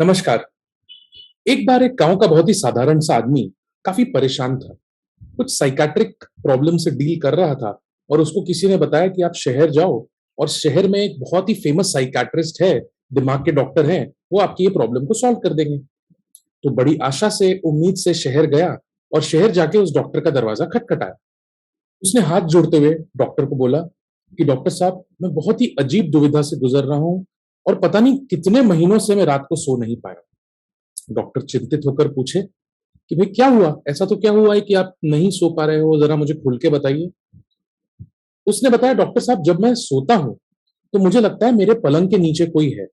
नमस्कार। एक बार एक गांव का बहुत ही साधारण सा आदमी काफी परेशान था। कुछ साइकेट्रिक प्रॉब्लम से डील कर रहा था और उसको किसी ने बताया कि आप शहर जाओ और शहर में एक बहुत ही फेमस साइकेट्रिस्ट है, दिमाग के डॉक्टर हैं, वो आपकी ये प्रॉब्लम को सॉल्व कर देंगे। तो बड़ी आशा से, उम्मीद से शहर गया और शहर जाके उस डॉक्टर का दरवाजा खटखटाया। उसने हाथ जोड़ते हुए डॉक्टर को बोला कि डॉक्टर साहब, मैं बहुत ही अजीब दुविधा से गुजर रहा हूँ और पता नहीं कितने महीनों से मैं रात को सो नहीं पाया। डॉक्टर चिंतित होकर पूछे कि भाई क्या हुआ? ऐसा तो क्या हुआ है कि आप नहीं सो पा रहे हो? जरा मुझे खुल के बताइए। उसने बताया, डॉक्टर साहब, जब मैं सोता हूँ तो मुझे लगता है मेरे पलंग के नीचे कोई है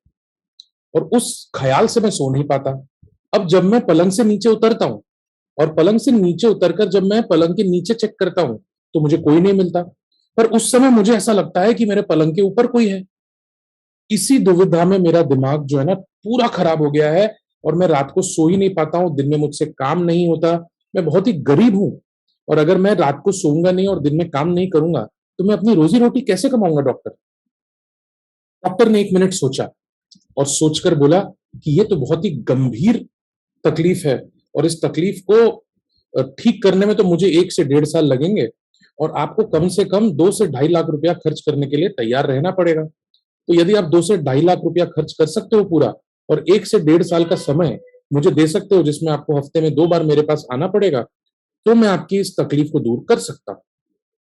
और उस ख्याल से मैं सो नहीं पाता। अब जब मैं पलंग से नीचे उतरता हूँ और पलंग से नीचे उतरकर जब मैं पलंग के नीचे चेक करता हूँ तो मुझे कोई नहीं मिलता। पर उस समय मुझे ऐसा लगता है कि मेरे पलंग के ऊपर कोई है। इसी दुविधा में मेरा दिमाग जो है ना पूरा खराब हो गया है और मैं रात को सो ही नहीं पाता हूँ, दिन में मुझसे काम नहीं होता। मैं बहुत ही गरीब हूँ और अगर मैं रात को सोऊंगा नहीं और दिन में काम नहीं करूंगा तो मैं अपनी रोजी रोटी कैसे कमाऊंगा डॉक्टर? डॉक्टर ने 1 मिनट सोचा और सोचकर बोला कि ये तो बहुत ही गंभीर तकलीफ है और इस तकलीफ को ठीक करने में तो मुझे 1 से 1.5 साल लगेंगे और आपको कम से कम 2 से 2.5 लाख रुपया खर्च करने के लिए तैयार रहना पड़ेगा। तो यदि आप 2 से 2.5 लाख रुपया खर्च कर सकते हो पूरा और 1 से 1.5 साल का समय मुझे दे सकते हो जिसमें आपको हफ्ते में 2 बार मेरे पास आना पड़ेगा, तो मैं आपकी इस तकलीफ को दूर कर सकता हूँ।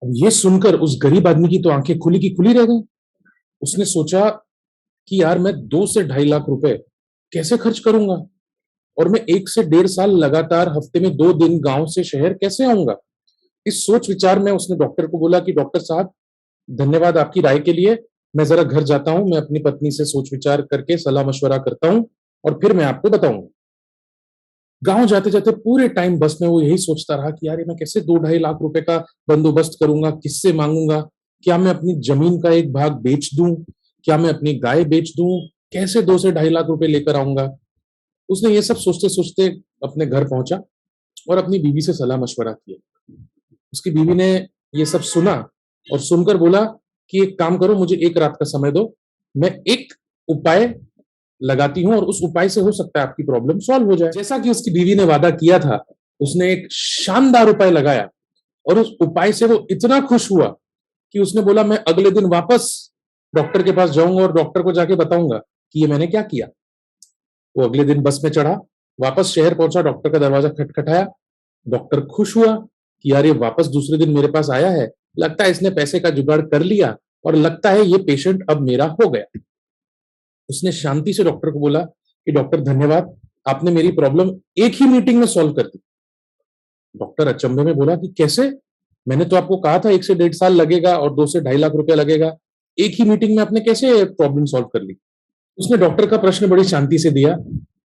अब ये सुनकर उस गरीब आदमी की तो आंखें खुली की खुली रह गई। उसने सोचा कि यार मैं 2 से 2.5 लाख रुपए कैसे खर्च करूंगा और मैं 1 से 1.5 साल लगातार हफ्ते में 2 दिन गांव से शहर कैसे आऊंगा? इस सोच विचार में उसने डॉक्टर को बोला कि डॉक्टर साहब, धन्यवाद आपकी राय के लिए। मैं ज़रा घर जाता हूँ, मैं अपनी पत्नी से सोच-विचार करके सलाह-मशवरा करता हूँ और फिर मैं आपको बताऊँगा। गाँव जाते-जाते पूरे टाइम बस में वो यही सोचता रहा कि यार ये मैं कैसे 2 ढाई लाख रुपए का बंदोबस्त करूँगा, किससे माँगूँगा? क्या मैं अपनी ज़मीन का एक भाग बेच दूँ? क्या मैं अपनी गाय बेच दूँ? कैसे 2 से ढाई लाख रुपए लेकर आऊँगा? उसने ये सब सोचते-सोचते अपने घर पहुँचा और अपनी बीवी से सलाह-मशवरा किया। उसकी बीवी ने ये सब सुना और सुनकर बोला कि एक काम करो, मुझे 1 रात का समय दो। मैं एक उपाय लगाती हूँ और उस उपाय से हो सकता है आपकी प्रॉब्लम सॉल्व हो जाए। जैसा कि उसकी बीवी ने वादा किया था, उसने एक शानदार उपाय लगाया और उस उपाय से वो इतना खुश हुआ कि उसने बोला, मैं अगले दिन वापस डॉक्टर के पास जाऊँगा और डॉक्टर को जाके बताऊँगा कि ये मैंने क्या किया। वो अगले दिन बस में चढ़ा, वापस शहर पहुँचा, डॉक्टर का दरवाज़ा खटखटाया। डॉक्टर खुश हुआ कि यार ये वापस दूसरे दिन मेरे पास आया है, लगता है इसने पैसे का जुगाड़ कर लिया और लगता है ये पेशेंट अब मेरा हो गया। उसने शांति से डॉक्टर को बोला कि डॉक्टर धन्यवाद, आपने मेरी प्रॉब्लम एक ही मीटिंग में सॉल्व कर दी। डॉक्टर अचंभे में बोला कि कैसे? मैंने तो आपको कहा था 1 से 1.5 साल लगेगा और 2 से 2.5 लाख रुपया लगेगा। एक ही मीटिंग में आपने कैसे प्रॉब्लम सॉल्व कर ली? उसने डॉक्टर का प्रश्न बड़ी शांति से दिया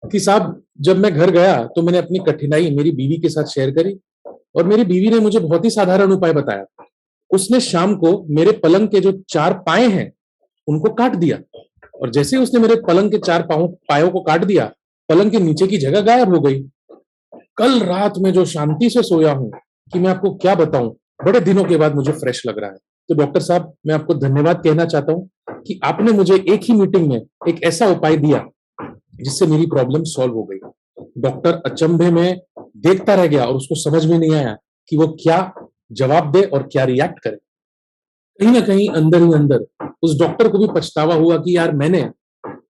कि साहब, जब मैं घर गया तो मैंने अपनी कठिनाई मेरी बीवी के साथ शेयर करी और मेरी बीवी ने मुझे बहुत ही साधारण उपाय बताया। उसने शाम को मेरे पलंग के जो 4 पाए हैं, उनको काट दिया और जैसे ही उसने मेरे पलंग के 4 पायों को काट दिया, पलंग के नीचे की जगह गायब हो गई। कल रात में जो शांति से सोया हूँ कि मैं आपको क्या बताऊँ, बड़े दिनों के बाद मुझे फ्रेश लग रहा है। तो डॉक्टर साहब, मैं आपको धन्यवाद कहना चाहता हूँ कि आपने मुझे एक ही मीटिंग में एक ऐसा उपाय दिया जिससे मेरी प्रॉब्लम सॉल्व हो गई। डॉक्टर अचंभे में देखता रह गया और उसको समझ में नहीं आया कि वो क्या जवाब दे और क्या रिएक्ट करे। कहीं ना कहीं अंदर ही अंदर उस डॉक्टर को भी पछतावा हुआ कि यार मैंने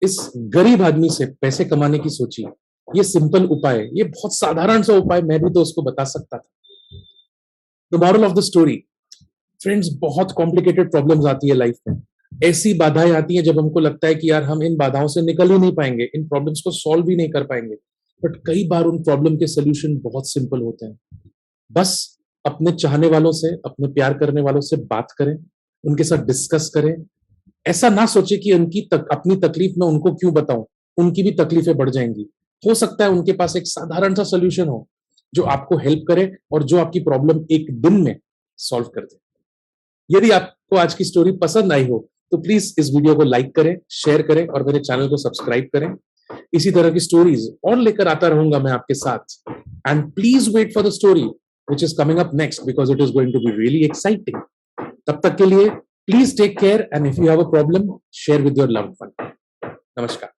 इस गरीब आदमी से पैसे कमाने की सोची। ये सिंपल उपाय, ये बहुत साधारण सा उपाय मैं भी तो उसको बता सकता था। The moral of the story, friends, बहुत कॉम्प्लिकेटेड प्रॉब्लम्स आती है लाइफ में। ऐसी बाधाएं आती हैं जब हमको लगता है कि यार हम इन बाधाओं से निकल ही नहीं पाएंगे, इन प्रॉब्लम्स को सॉल्व ही नहीं कर पाएंगे। बट कई बार उन प्रॉब्लम के सोल्यूशन बहुत सिंपल होते हैं। बस अपने चाहने वालों से, अपने प्यार करने वालों से बात करें, उनके साथ डिस्कस करें। ऐसा ना सोचे कि अपनी तकलीफ में उनको क्यों बताऊं, उनकी भी तकलीफें बढ़ जाएंगी। हो सकता है उनके पास एक साधारण सा सोल्यूशन हो जो आपको हेल्प करे और जो आपकी प्रॉब्लम एक दिन में सॉल्व कर दे। यदि आपको आज की स्टोरी पसंद आई हो तो प्लीज इस वीडियो को लाइक करें, शेयर करें और मेरे चैनल को सब्सक्राइब करें। इसी तरह की स्टोरीज और लेकर आता रहूंगा मैं आपके साथ। And please wait for the story which is coming up next because it is going to be really exciting. तब तक के लिए please take care and if you have a problem share with your loved one. नमस्कार।